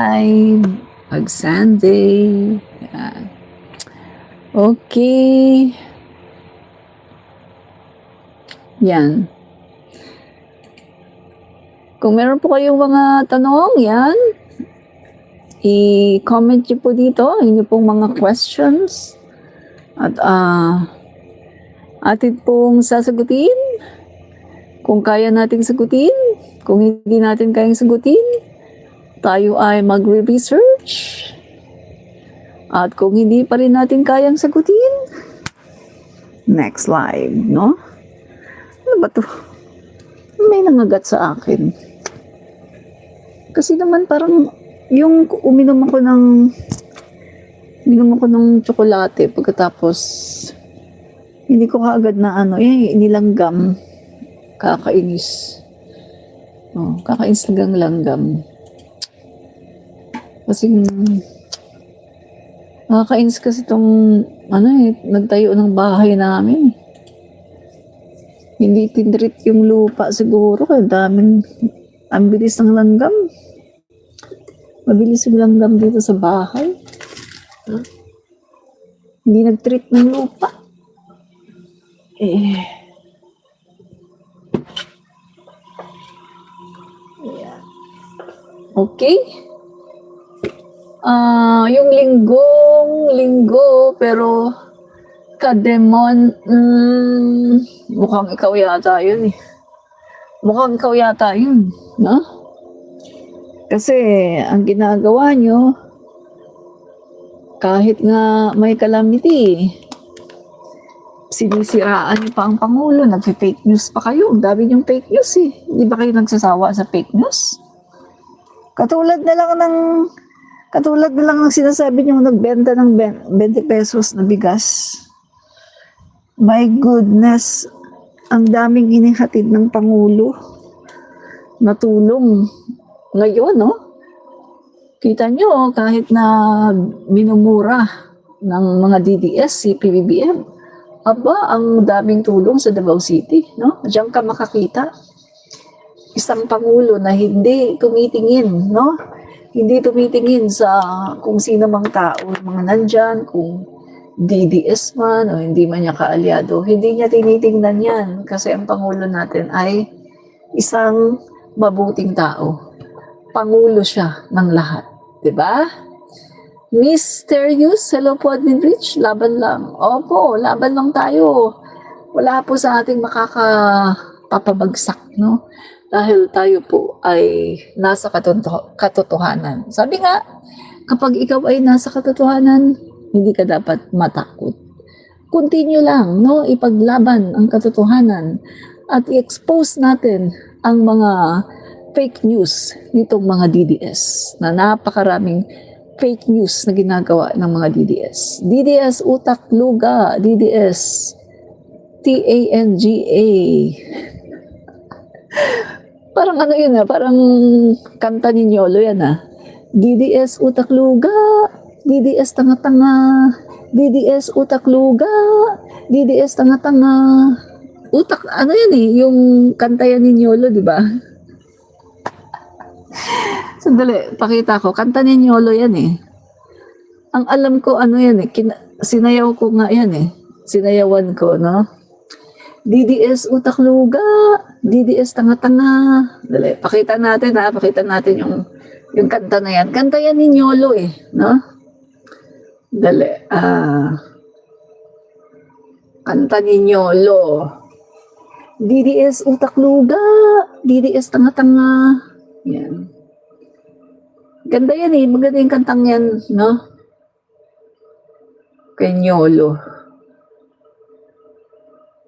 Ay, mag-Sunday. Yan. Okay. Yan. Kung meron po kayong mga tanong, yan, i-comment nyo po dito ang inyo pong mga questions. At atin pong sasagutin. Kung kaya nating sagutin, kung hindi natin kayang sagutin, tayo ay magre-research. At kung hindi pa rin natin kayang sagutin, next live, no? Ano ba to? May nangagat sa akin. Kasi naman parang yung uminom ako ng tsokolate pagkatapos hindi ko kaagad na nilanggam. Kakainis. Kakainis lang langgam. Kasi nakakainis kasi itong nagtayo ng bahay namin. Hindi tinrit yung lupa siguro kaya ang bilis ng langgam. Mabilis yung langgam dito sa bahay. Hindi nag-treat ng lupa. Okay. Yung linggo, pero kademon, mukhang ikaw yata yun eh. Mukhang ikaw yata yun, no? Kasi ang ginagawa nyo, kahit nga may calamity, sinisiraan niyo pa ang Pangulo, nag-fake news pa kayo. Ang dami niyong fake news eh. Hindi ba kayo nagsasawa sa fake news? Katulad na lang ng sinasabi niyong nagbenta ng 20 pesos na bigas. My goodness, ang daming inihatid ng Pangulo na tulong. Ngayon, no? Kita nyo, kahit na minumura ng mga DDS, si PBBM, ang daming tulong sa Davao City, no? Diyan ka makakita. Isang Pangulo na hindi tumitingin, no? Hindi tumitingin sa kung sino mang tao, mga nandyan, kung DDS man o hindi man niya kaalyado. Hindi niya tinitingnan yan kasi ang Pangulo natin ay isang mabuting tao. Pangulo siya ng lahat. Diba? Mysterious, hello po Admin Rich, laban lang. Opo, laban lang tayo. Wala po sa ating makakapapabagsak, no? Dahil tayo po ay nasa katotohanan. Sabi nga, kapag ikaw ay nasa katotohanan, hindi ka dapat matakot. Continue lang, no? Ipaglaban ang katotohanan at i-expose natin ang mga fake news nitong mga DDS na napakaraming fake news na ginagawa ng mga DDS. DDS utak luga, DDS TANGA. Parang yun parang kanta ni Nyolo yan DDS utak luga, DDS tanga-tanga, DDS utak luga, DDS tanga-tanga. Utak, yan yung kanta yan ni Nyolo, di ba? Sandali, pakita ko. Kanta ni Nyolo yan Ang alam ko, yan sinayaw ko nga yan Sinayawan ko, no? DDS utak luga, DDS tanga-tanga. Dali, pakita natin pakita natin yung kanta na yan. Kanta yan ni Nyolo no? Dali, kanta ni Nyolo. DDS utak luga, DDS tanga-tanga. Yan. Ganda yan maganda yung kantang yan, no? Kay Nyolo.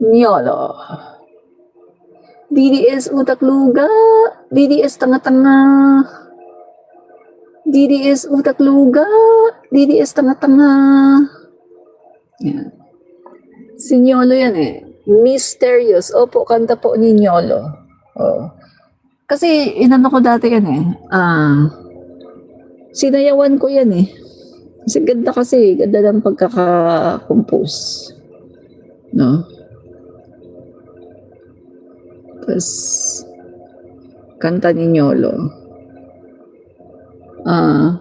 Nyolo. DDS utak luga, DDS tanga-tanga. DDS utak luga, DDS tanga-tanga. Yan. Si Nyolo yan Mysterious. Opo, kanta po ni Nyolo. Kasi inano ko dati yan sinayawan ko yan Kasi ganda ng pagkaka-compose. No? Tapos, kanta ni Nyolo. Ah,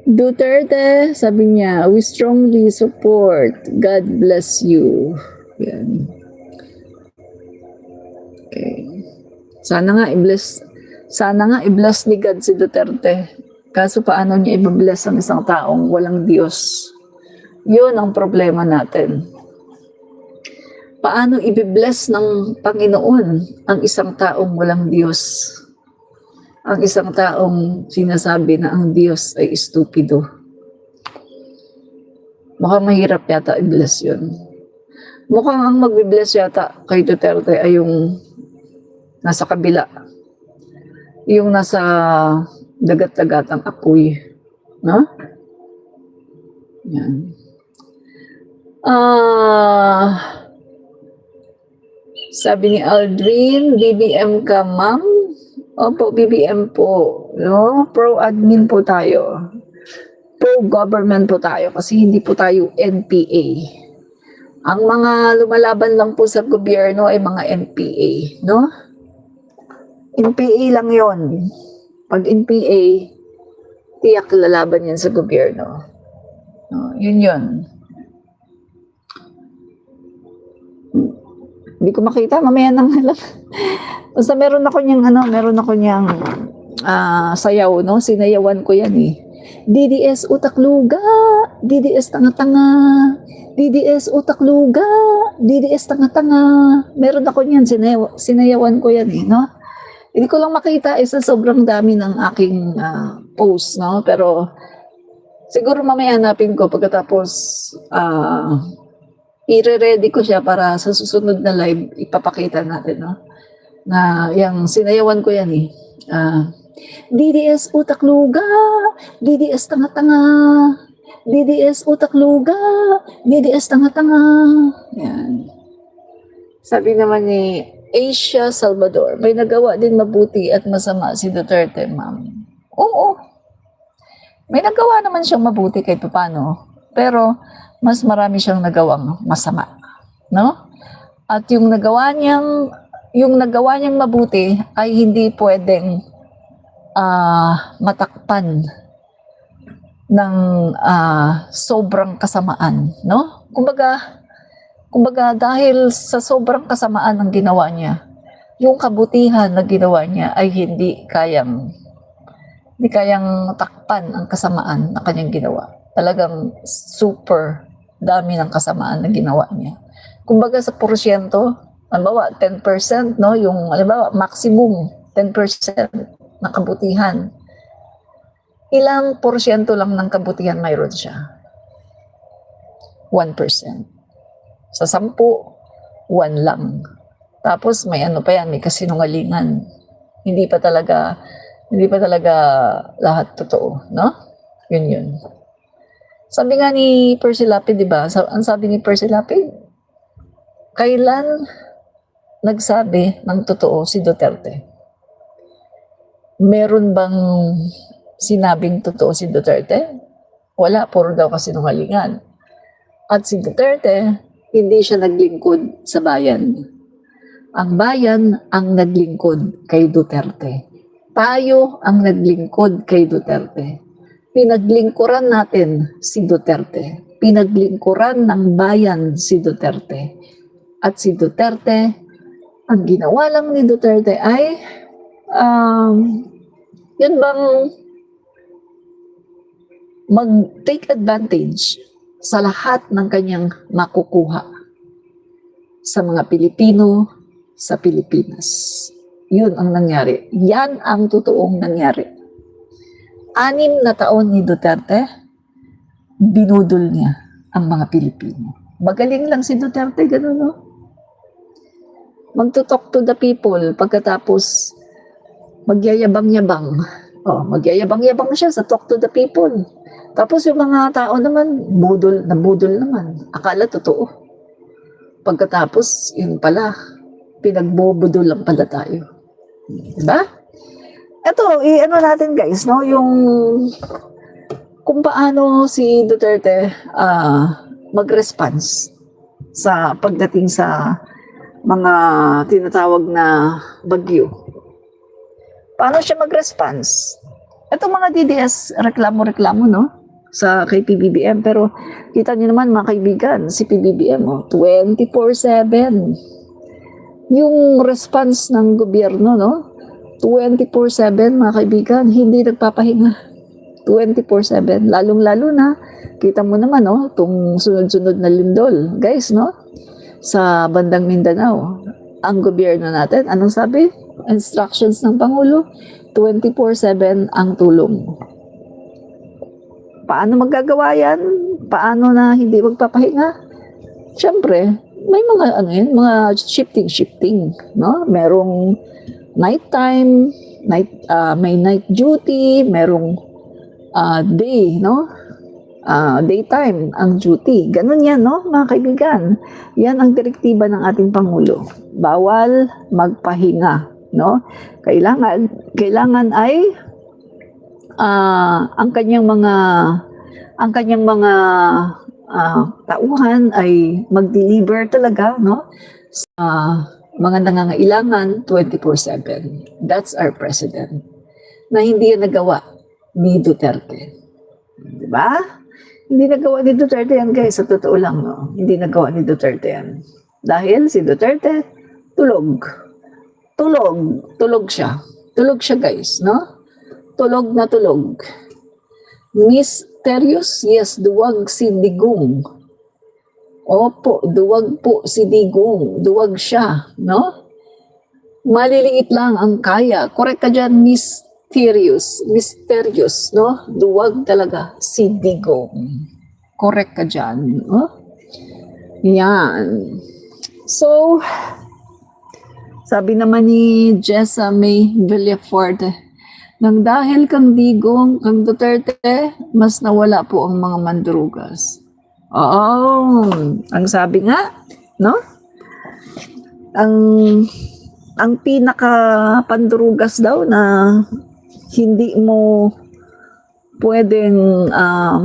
Duterte, sabi niya, we strongly support. God bless you. Yan. Okay. Sana nga i-bless ni God si Duterte. Kaso paano niya i-bless ang isang taong walang Diyos? Yun ang problema natin. Paano i-bless ng Panginoon ang isang taong walang Diyos? Ang isang taong sinasabi na ang Diyos ay estupido. Mukhang mahirap yata i-bless yun. Mukhang ang mag-bless yata kay Duterte ay yung nasa kabila. Yung nasa dagat-dagatang apoy. No? Yan. Sabi ni Aldrin, BBM ka, ma'am? Opo, BBM po. No? Pro-admin po tayo. Pro-government po tayo kasi hindi po tayo NPA. Ang mga lumalaban lang po sa gobyerno ay mga NPA. No? NPA lang yon. Pag NPA, tiyak lalaban yan sa gobyerno. No? Yun. Hindi ko makita, mamaya nang lang. Basta meron ako niyang sayaw, no? Sinayawan ko yan eh. DDS utak luga, DDS tanga-tanga, DDS utak luga, DDS tanga-tanga. Meron ako niyan, sinayawan ko yan eh, no? Hindi ko lang makita sa sobrang dami ng aking post, no? Pero siguro mamaya hanapin ko pagkatapos i-ready ko siya para sa susunod na live ipapakita natin, no? Na yung sinayawan ko yan eh. DDS utak luga, DDS tanga-tanga, DDS utak luga, DDS tanga-tanga. Yan. Sabi naman ni Asia Salvador, may nagawa din mabuti at masama si Duterte, ma'am. Oo. May nagawa naman siyang mabuti kahit paano. Pero mas marami siyang nagawang masama, no? At yung nagawa niyang mabuti ay hindi pwedeng matakpan ng sobrang kasamaan, no? Kumbaga dahil sa sobrang kasamaan ng ginawa niya, yung kabutihan na ginawa niya ay hindi kayang takpan ang kasamaan na kanyang ginawa. Talagang super dami ng kasamaan na ginawa niya. Kumbaga sa porsyento, halimbawa 10%, no? Yung halimbawa maximum 10% na kabutihan. Ilang porsyento lang ng kabutihan mayroon siya? 1%. Sa 10, 1 lang. Tapos may ano pa yan, may kasinungalingan. Hindi pa talaga lahat totoo, no? Yun. Sabi nga ni Percy Lapid, di ba? Ang sabi ni Percy Lapid, kailan nagsabi ng totoo si Duterte? Meron bang sinabing totoo si Duterte? Wala, puro daw kasinungalingan. At si Duterte, hindi siya naglingkod sa bayan. Ang bayan ang naglingkod kay Duterte. Tayo ang naglingkod kay Duterte. Pinaglingkuran natin si Duterte. Pinaglingkuran ng bayan si Duterte. At si Duterte, ang ginawa lang ni Duterte ay yun bang mag-take advantage sa lahat ng kanyang makukuha sa mga Pilipino sa Pilipinas. Yun ang nangyari. Yan ang totoong nangyari. 6 na taon ni Duterte, binudol niya ang mga Pilipino. Magaling lang si Duterte, gano'n, no? Magto-talk to the people, pagkatapos magyayabang-yabang. Magyayabang-yabang siya sa talk to the people. Tapos yung mga tao naman, budol naman. Akala totoo. Pagkatapos, yun pala, pinagbubudol lang pala tayo. Diba? Ito, i-ano natin guys, no? Yung kung paano si Duterte mag-response sa pagdating sa mga tinatawag na bagyo. Paano siya mag-response? Itong mga DDS, reklamo-reklamo, no? Sa kay PBBM. Pero kita niyo naman mga kaibigan, si PBBM, 24/7. Yung response ng gobyerno, no? 24/7 mga kaibigan, hindi nagpapahinga. 24/7. Lalong-lalo na, kita mo naman, no? Itong sunod-sunod na lindol. Guys, no? Sa bandang Mindanao, ang gobyerno natin, anong sabi? Instructions ng Pangulo, 24/7 ang tulong. Paano magagawa yan? Paano na hindi magpapahinga? Siyempre, may mga mga shifting, no? Merong nighttime, may night duty, merong day, no? Daytime ang duty. Ganun yan, no, mga kaibigan. Yan ang direktiba ng ating Pangulo. Bawal magpahinga, no? Kailangan ay ang kanyang mga tauhan ay mag-deliver talaga, no? Sa mga nangangailangan 24/7. That's our president. Na hindi yan nagawa ni Duterte. Di ba? Hindi nagawa ni Duterte yan, guys. Sa totoo lang, no? Hindi nagawa ni Duterte yan. Dahil si Duterte, tulog. Tulog siya. Tulog siya, guys, no? Tulog na tulog. Mysterious? Yes, duwag si Digong. Opo, duwag po si Digong. Duwag siya, no? Maliliit lang ang kaya. Correct ka dyan, mysterious, no? Duwag talaga si Digong. Correct ka dyan, no? Yan. So, sabi naman ni Jessa May Villafort, nang dahil kang Digong, kang Duterte, mas nawala po ang mga mandurugas. Oo, ang sabi nga, no? Ang pinaka pandurugas daw na hindi mo pwedeng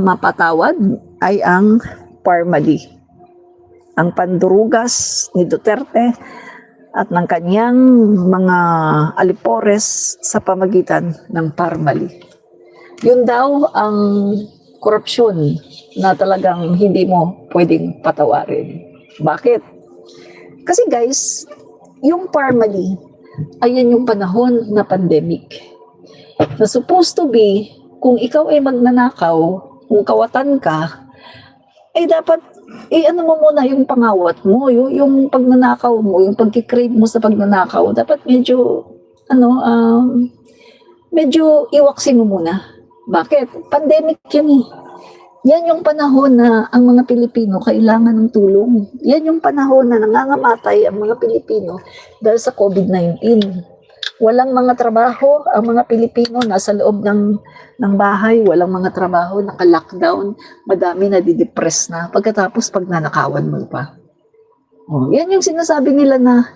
mapatawad ay ang Parmali. Ang pandurugas ni Duterte at ng kanyang mga alipores sa pamagitan ng Parmali. Yun daw ang korupsyon na talagang hindi mo pwedeng patawarin. Bakit? Kasi guys, yung Parmali, ayan yung panahon na pandemic. Na supposed to be, kung ikaw ay magnanakaw, kung kawatan ka, ay dapat, ano mo muna yung pangawat mo, yung pagnanakaw mo, yung pagkikrave mo sa pagnanakaw, dapat medyo, medyo iwaksin mo muna. Bakit? Pandemic yan eh. Yan yung panahon na ang mga Pilipino kailangan ng tulong. Yan yung panahon na nangangamatay ang mga Pilipino dahil sa COVID-19. Walang mga trabaho, ang mga Pilipino nasa loob ng bahay, walang mga trabaho, naka-lockdown, madami na didepress na pagkatapos pagnanakawan mo pa. Yan yung sinasabi nila na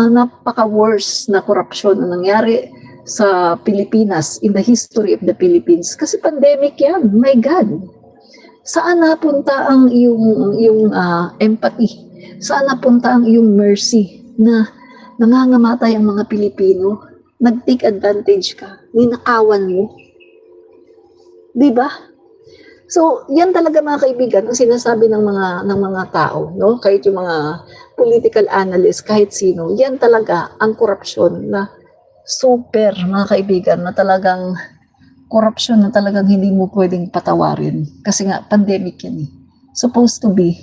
napaka-worse na korupsyon na nangyari sa Pilipinas in the history of the Philippines. Kasi pandemic yan, my God. Saan napunta ang iyong empathy? Saan napunta ang iyong mercy na nangangamatay ang mga Pilipino, nag-take advantage ka, ninakawan mo. Diba? So, yan talaga mga kaibigan, ang sinasabi ng mga tao, no? Kahit yung mga political analyst, kahit sino, yan talaga ang korupsyon na super, mga kaibigan, na talagang korupsyon na talagang hindi mo pwedeng patawarin. Kasi nga, pandemic yan eh. Supposed to be.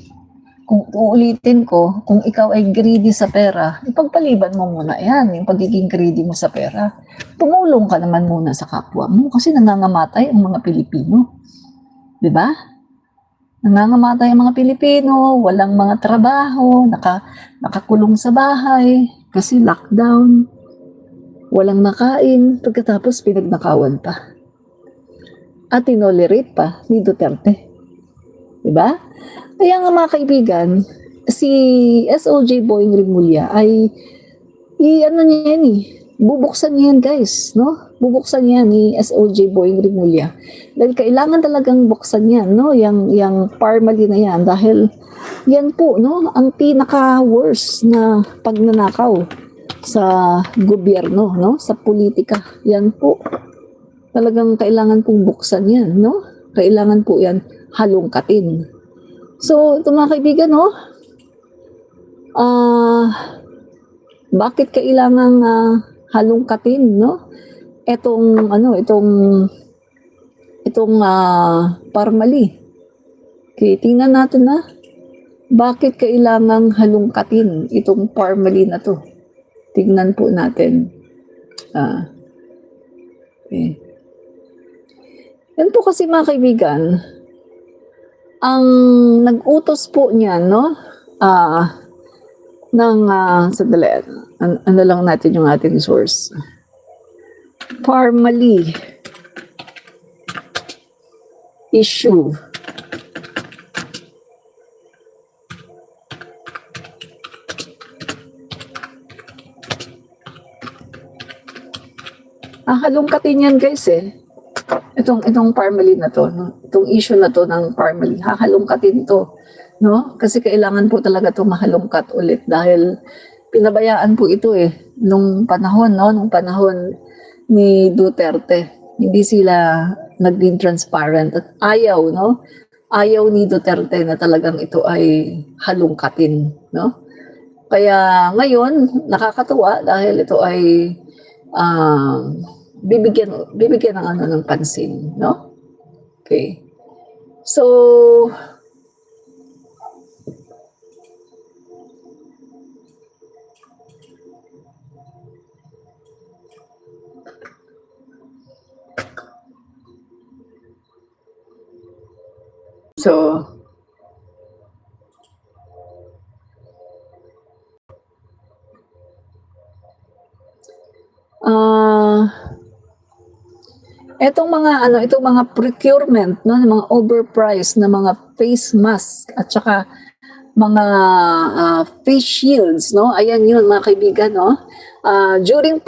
Kung uulitin ko, kung ikaw ay greedy sa pera, ipagpaliban mo muna yan, yung pagiging greedy mo sa pera. Tumulong ka naman muna sa kapwa mo kasi nangangamatay ang mga Pilipino. Diba? Nangangamatay ang mga Pilipino, walang mga trabaho, nakakulong sa bahay kasi lockdown, walang makain, pagkatapos pinagnakawan pa. At tinolerate pa ni Duterte. Diba? Kaya nga mga kaibigan, si SOJ Boying Rimulya ay bubuksan niya yan guys, no? Bubuksan niya ni SOJ Boying Rimulya. Dahil kailangan talagang buksan yan, no? Yang Parmali na yan dahil yan po, no? Ang pinaka-worst na pagnanakaw sa gobyerno, no? Sa politika. Yan po. talagang kailangan pong buksan yan, no? Kailangan po yan halongkatin. So, ito mga kaibigan, no? Bakit kailangan halongkatin, no? Itong parmali. Okay, tingnan natin na. Bakit kailangang halongkatin itong parmali na to? Tingnan po natin. Okay. Yan po kasi mga kaibigan, ang nag-utos po niya, no? Sandali, ano lang natin yung ating source. Parmali issue. Halongkatin yan guys Itong parmali na to, no? Itong issue na to ng parmali, hahalongkatin to, no? Kasi kailangan po talaga to mahalongkat ulit dahil pinabayaan po ito nung panahon, no? Nung panahon ni Duterte. Hindi sila naging transparent at ayaw, no? Ayaw ni Duterte na talagang ito ay halongkatin, no? Kaya ngayon, nakakatuwa dahil ito ay bibigyan ng pansin, no? Okay. So, itong mga procurement, no, ng mga overpriced na mga face mask at saka mga face shields, no? Ayan yun mga kaibigan, no? During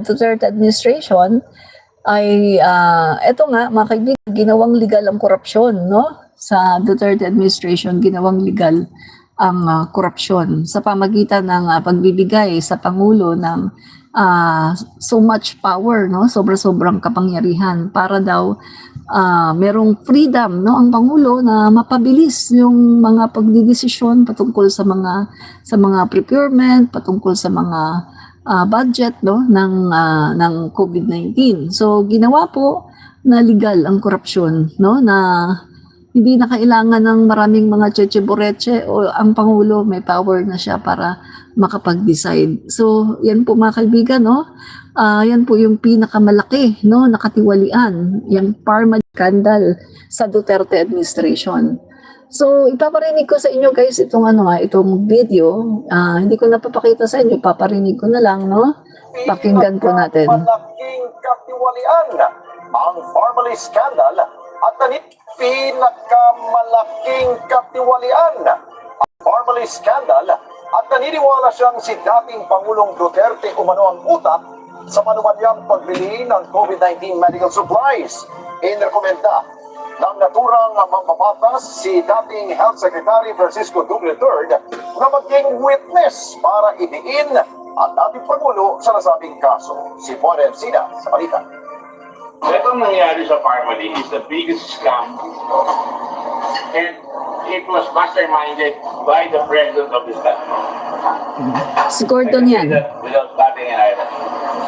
Duterte administration ay eto nga mga kaibigan, ginawang legal ang korupsyon, no? Sa Duterte administration, ginawang legal ang korupsyon sa pamagitan ng pagbibigay sa Pangulo ng so much power, no? Sobrang kapangyarihan para daw merong freedom, no, ang Pangulo na mapabilis yung mga pagdidesisyon patungkol sa mga procurement, patungkol sa mga budget, no, ng COVID-19. So ginawa po na legal ang korupsyon, no, na hindi na kailangan ng maraming mga cheche-boreche o ang Pangulo may power na siya para makapag-decide. So, yan po mga kaibigan, no? Yan po yung pinakamalaki, no, nakatiwalian, yung parmali scandal sa Duterte administration. So, ipaparinig ko sa inyo guys itong video. Hindi ko napapakita sa inyo, paparinig ko na lang, no? Pakinggan po natin. Malaking katiwalian ang parmali scandal at pinakamalaking katiwalian ang parmali scandal at naniniwala siyang si dating Pangulong Duterte umano ang utak sa manumanyang pagbili ng COVID-19 medical supplies. Inirekomenda ng naturang mampapatas si dating Health Secretary Francisco Duque III na maging witness para idiin ang dating Pangulo sa nasabing kaso. Si Juan Encina sa balita. Itong nangyari sa Parmali is the biggest scam, and it was masterminded by the President of this country. Si Gordon yan. Without batting an eye.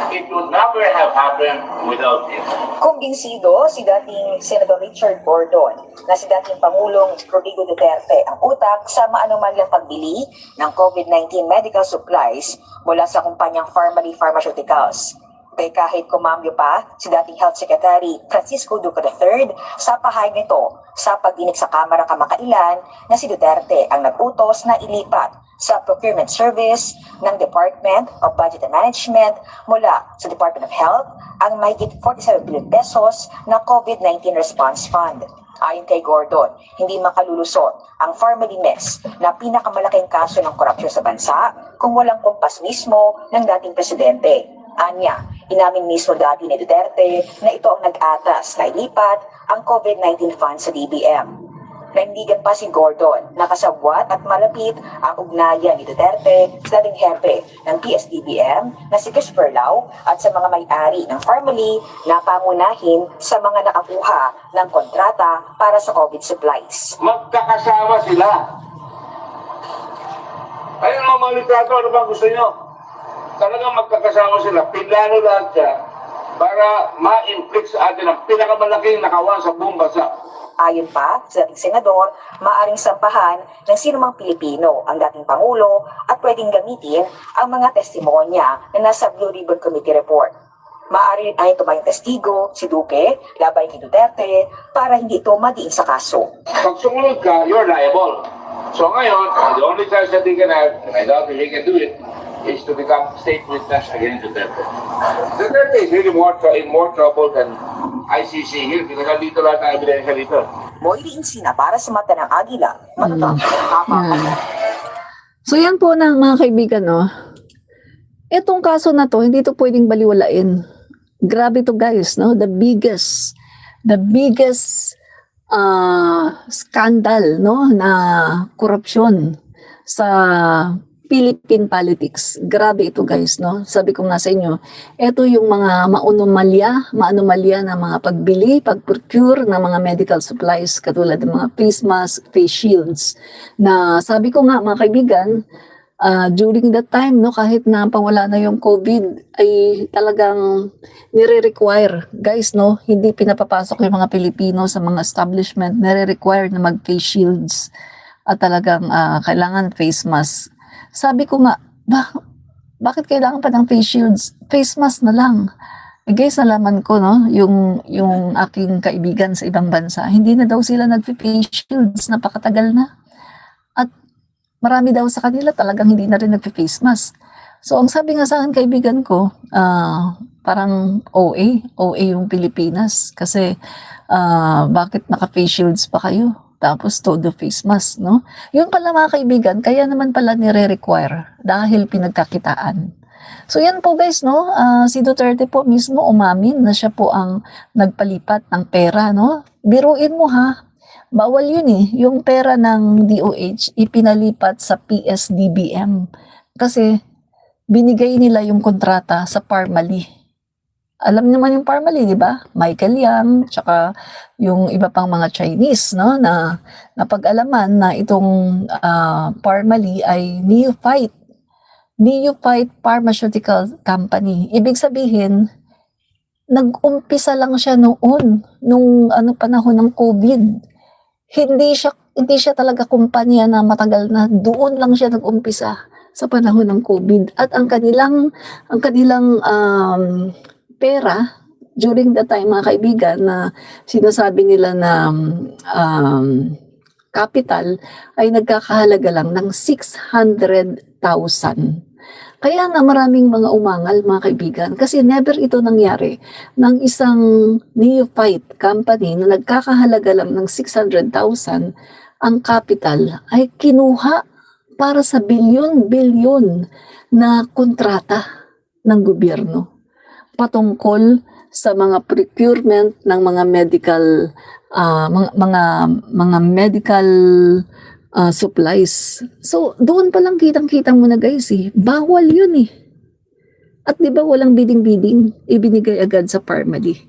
It would never have happened without him. Kumbinsido si dating Senator Richard Gordon na si dating Pangulong Rodrigo Duterte ang utak sa maanumalyang pagbili ng COVID-19 medical supplies mula sa kumpanyang Parmali Pharmaceuticals. Kaya kahit kumambyo pa si dating Health Secretary Francisco Duque III sa pahayag nito sa pagdinig sa Kamara kamakailan na si Duterte ang nag-utos na ilipat sa procurement service ng Department of Budget and Management mula sa Department of Health ang mahigit 47 billion pesos na COVID-19 Response Fund. Ayon kay Gordon, hindi makalulusot ang Parmali mess na pinakamalaking kaso ng korupsyon sa bansa kung walang kumpas mismo ng dating presidente. Anya, inamin mismo dati ni Duterte na ito ang nag-atas na ilipat ang COVID-19 fund sa DBM. naindigan pa si Gordon na kasabwat at malapit ang ugnayan ni Duterte sa dating hepe ng PSDBM na si Christopher Lau at sa mga may-ari ng family na pangunahin sa mga nakakuha ng kontrata para sa COVID supplies. Magkakasama sila. Ayun mga malitrato, ano ba gusto nyo? Talagang magkakasama sila. Pinlano lahat siya para ma-inflict sa atin ang pinakamalaking nakawan sa buong bansa. Ayon pa sa dating senador, maaring sampahan ng sinumang Pilipino ang dating Pangulo at pwedeng gamitin ang mga testimonya na nasa Blue Ribbon Committee report. Maaari rin ay tumayong testigo, si Duque, labay kay Duterte, para hindi ito madiin sa kaso. Pag sumunod ka, you're liable. So ngayon, the only choice that he can have, and I doubt if he can do it, is to become state witness against Duterte. Duterte is really in more trouble than ICC here because nandito lahat ng ebidensya dito. Moira Encina para sa Mata ng Agila, Matatapos. Yan. So yan po na mga kaibigan, no? Itong kaso na to, hindi to pwedeng baliwalain. Grabe to guys, no? The biggest scandal, no, na korupsyon sa Philippine politics. Grabe ito guys, no? Sabi ko nga sa inyo, ito yung mga maanomalya na mga pagbili, pag-procure ng mga medical supplies katulad ng mga face mask, face shields na sabi ko nga mga kaibigan, during that time, no, kahit na pawala na yung COVID, ay talagang nire-require, guys, no, hindi pinapapasok yung mga Pilipino sa mga establishment, nire-require na mag-face shields at talagang kailangan face mask. Sabi ko nga, bakit kailangan pa ng face shields? Face mask na lang. Guys, nalaman ko, no, yung aking kaibigan sa ibang bansa, hindi na daw sila nag-face shields, napakatagal na. At marami daw sa kanila talagang hindi na rin nag-face mask. So, ang sabi nga sa akin kaibigan ko, parang OA yung Pilipinas. Kasi, bakit naka-face shields pa kayo? Tapos todo face mask, no? Yun pala mga kaibigan, kaya naman pala nire-require dahil pinagkakitaan. So yan po guys, no? Si Duterte po mismo umamin na siya po ang nagpalipat ng pera, no? Biruin mo ha, bawal yun eh. Yung pera ng DOH ipinalipat sa PSDBM kasi binigay nila yung kontrata sa Parmali. Alam naman yung Parmali, di ba? Michael Yang, tsaka yung iba pang mga Chinese, no? Na napag-alaman na itong Parmali ay Neophyte Pharmaceutical Company. Ibig sabihin, nag-umpisa lang siya noon, nung panahon ng COVID. Hindi siya talaga kumpanya na matagal na, doon lang siya nag-umpisa sa panahon ng COVID. At ang kanilang pera during the time mga kaibigan na sinasabi nila na capital ay nagkakahalaga lang ng 600,000. Kaya nga maraming mga umangal mga kaibigan kasi never ito nangyari ng isang neophyte company na nagkakahalaga lang ng 600,000 ang capital ay kinuha para sa bilyon-bilyon na kontrata ng gobyerno patungkol sa mga procurement ng mga medical supplies. So, doon pa lang kitang-kita mo na guys eh. Bawal yun eh. At di ba walang bidding-bidding, ibinigay agad sa Parmali.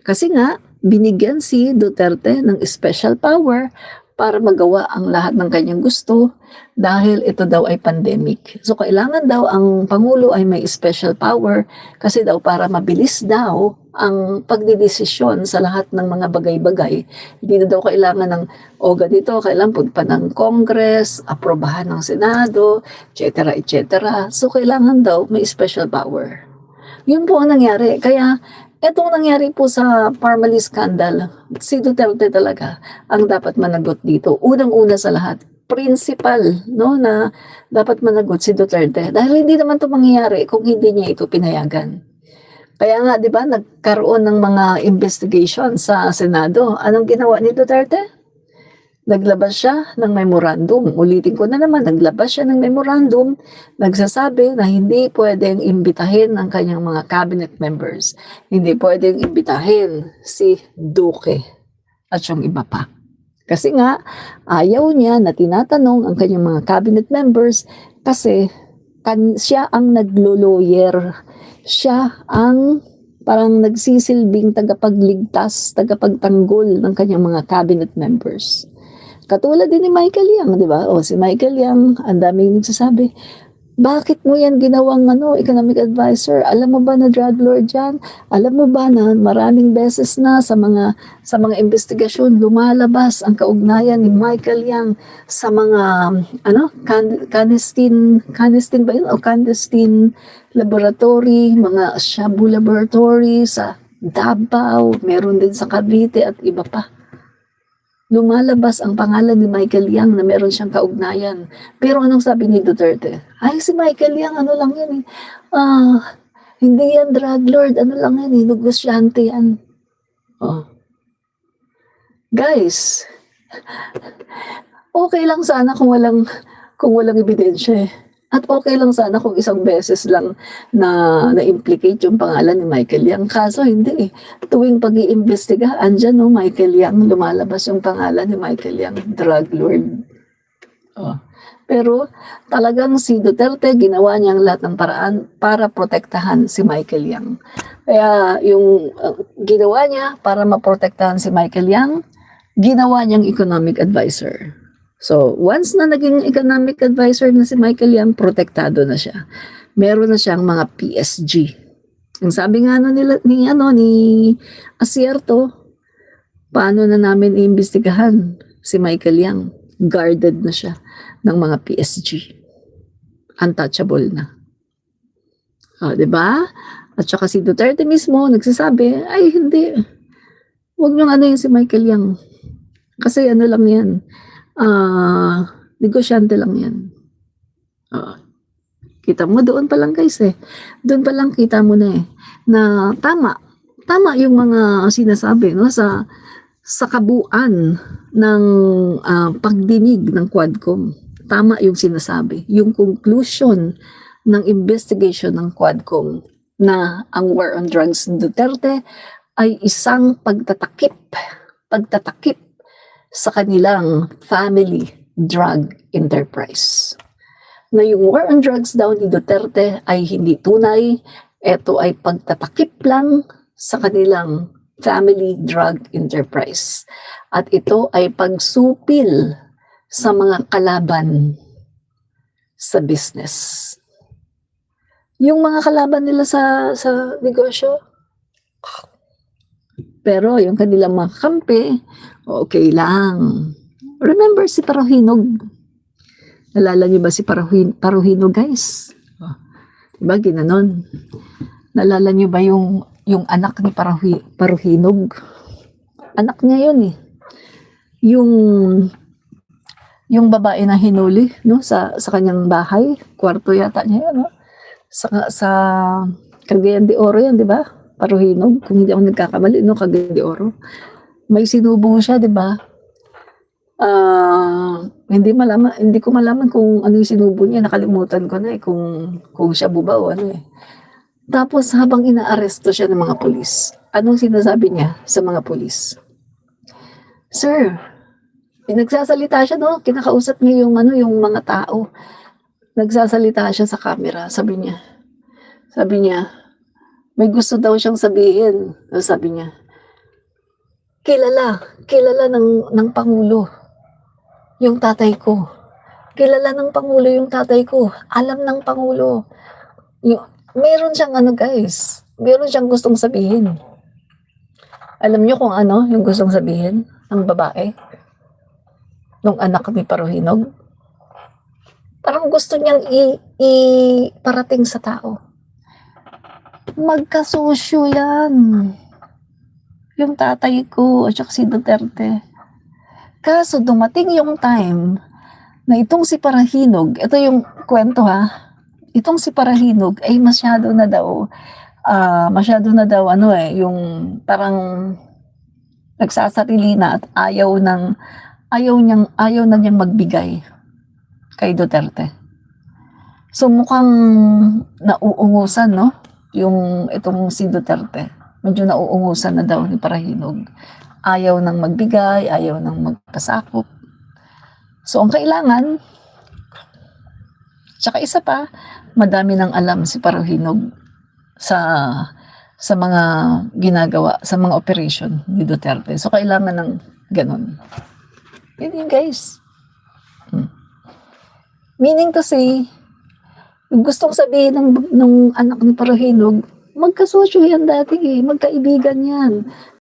Kasi nga, binigyan si Duterte ng special power para magawa ang lahat ng kanyang gusto dahil ito daw ay pandemic. So, kailangan daw ang Pangulo ay may special power kasi daw para mabilis daw ang pagdidesisyon sa lahat ng mga bagay-bagay. Hindi na daw kailangan ng, ganito, kailangan punta ng Congress, aprobahan ng Senado, etc. etc. So, kailangan daw may special power. Yun po ang nangyari. Kaya, etong nangyari po sa Parmali scandal, si Duterte talaga ang dapat managot dito. Unang-una sa lahat, principal, no, na dapat managot si Duterte. Dahil hindi naman ito mangyayari kung hindi niya ito pinayagan. Kaya nga, di ba, nagkaroon ng mga investigation sa Senado. Anong ginawa ni Duterte? Naglabas siya ng memorandum. Ulitin ko na naman, naglabas siya ng memorandum. Nagsasabi na hindi pwedeng imbitahin ang kanyang mga cabinet members. Hindi pwedeng imbitahin si Duque at yung iba pa. Kasi nga, ayaw niya na tinatanong ang kanyang mga cabinet members kasi siya ang naglo-lawyer. Siya ang parang nagsisilbing tagapagligtas, tagapagtanggol ng kanyang mga cabinet members. Katulad din ni Michael Yang, di ba? O si Michael Yang, ang daming nagsasabi, bakit mo yan ginawang economic advisor? Alam mo ba na drug lord yan? Alam mo ba na maraming beses na sa mga investigasyon lumalabas ang kaugnayan ni Michael Yang sa mga clandestine ba yun? O clandestine laboratory, mga shabu laboratory sa Davao, meron din sa Cavite at iba pa. Lumalabas ang pangalan ni Michael Yang na meron siyang kaugnayan. Pero anong sabi ni Duterte? Ay, si Michael Yang, ano lang yan eh. Hindi yan drug lord, ano lang yan eh, negosyante yan. Oh. Guys, okay lang sana kung walang ebidensya eh. At okay lang sana kung isang beses lang na-implicate yung pangalan ni Michael Yang. Kaso hindi eh. Tuwing pag-iimbestiga, andyan Michael Yang, lumalabas yung pangalan ni Michael Yang, drug lord. Oh. Pero talagang si Duterte, ginawa niya ang lahat ng paraan para protektahan si Michael Yang. Kaya yung ginawa niya para maprotektahan si Michael Yang, ginawa niyang economic advisor. So, once na naging economic advisor na si Michael Yang, protektado na siya. Meron na siyang mga PSG. Ang sabi nga ni Asierto, paano na namin iimbestigahan si Michael Yang? Guarded na siya ng mga PSG. Untouchable na. Di ba? At saka si Duterte mismo nagsasabi, ay hindi. Huwag niyong yung si Michael Yang. Kasi lang yan. Negosyante lang yan. Kita mo doon pa lang guys eh. Doon pa lang kita mo na eh. Na tama yung mga sinasabi sa kabuuan ng pagdinig ng Quadcom. Tama yung sinasabi. Yung conclusion ng investigation ng Quadcom na ang war on drugs ng Duterte ay isang pagtatakip sa kanilang family drug enterprise. Na yung war on drugs daw ni Duterte ay hindi tunay, ito ay pagtatakip lang sa kanilang family drug enterprise. At ito ay pagsupil sa mga kalaban sa business. Yung mga kalaban nila sa negosyo, pero yung kanilang mga kampi, okay lang. Remember si Parahinog? Nalala niyo ba si Parahinog, guys? Diba, ginanon? Nalala niyo ba yung anak ni Parahinog? Anak niya yun eh. Yung babae na hinuli, sa kanyang bahay, kwarto yata niya yun, sa Cagayan de Oro yan, di ba? Parahinog, kung hindi ako nagkakamali, Cagayan de Oro. May sinubong siya, di ba? Hindi ko malaman kung ano yung sinubong niya, nakalimutan ko na kung siya buba o ano eh. Tapos habang inaaresto siya ng mga pulis, anong sinasabi niya sa mga pulis? Sir, nagsasalita siya, kinakausap niya yung mga tao. Nagsasalita siya sa camera, sabi niya, may gusto daw siyang sabihin. Sabi niya, kilala ng Pangulo yung tatay ko. Kilala ng Pangulo yung tatay ko. Alam ng Pangulo. Meron siyang guys, meron siyang gustong sabihin. Alam niyo kung ano yung gustong sabihin ng babae? Nung anak ni Parahinog? Parang gusto niyang iparating sa tao. Magkasosyo yan. Yung tatay ko at saka si Duterte. Kaso dumating yung time na itong si Parahinog, ito yung kwento itong si Parahinog ay masyado na daw yung parang nagsasarili na at ayaw na niyang magbigay kay Duterte. So mukhang nauungusan, yung itong si Duterte. Medyo nauungusan na daw ni Parahinog. ayaw nang magbigay, ayaw nang magpasakop. So, ang kailangan, tsaka isa pa, madami nang alam si Parohinog sa mga ginagawa, sa mga operation ni Duterte. So, kailangan ng ganun. Yun guys. Meaning to say, yung gustong sabihin ng anak ni Parohinog, magkasosyo yan dati magkaibigan yan.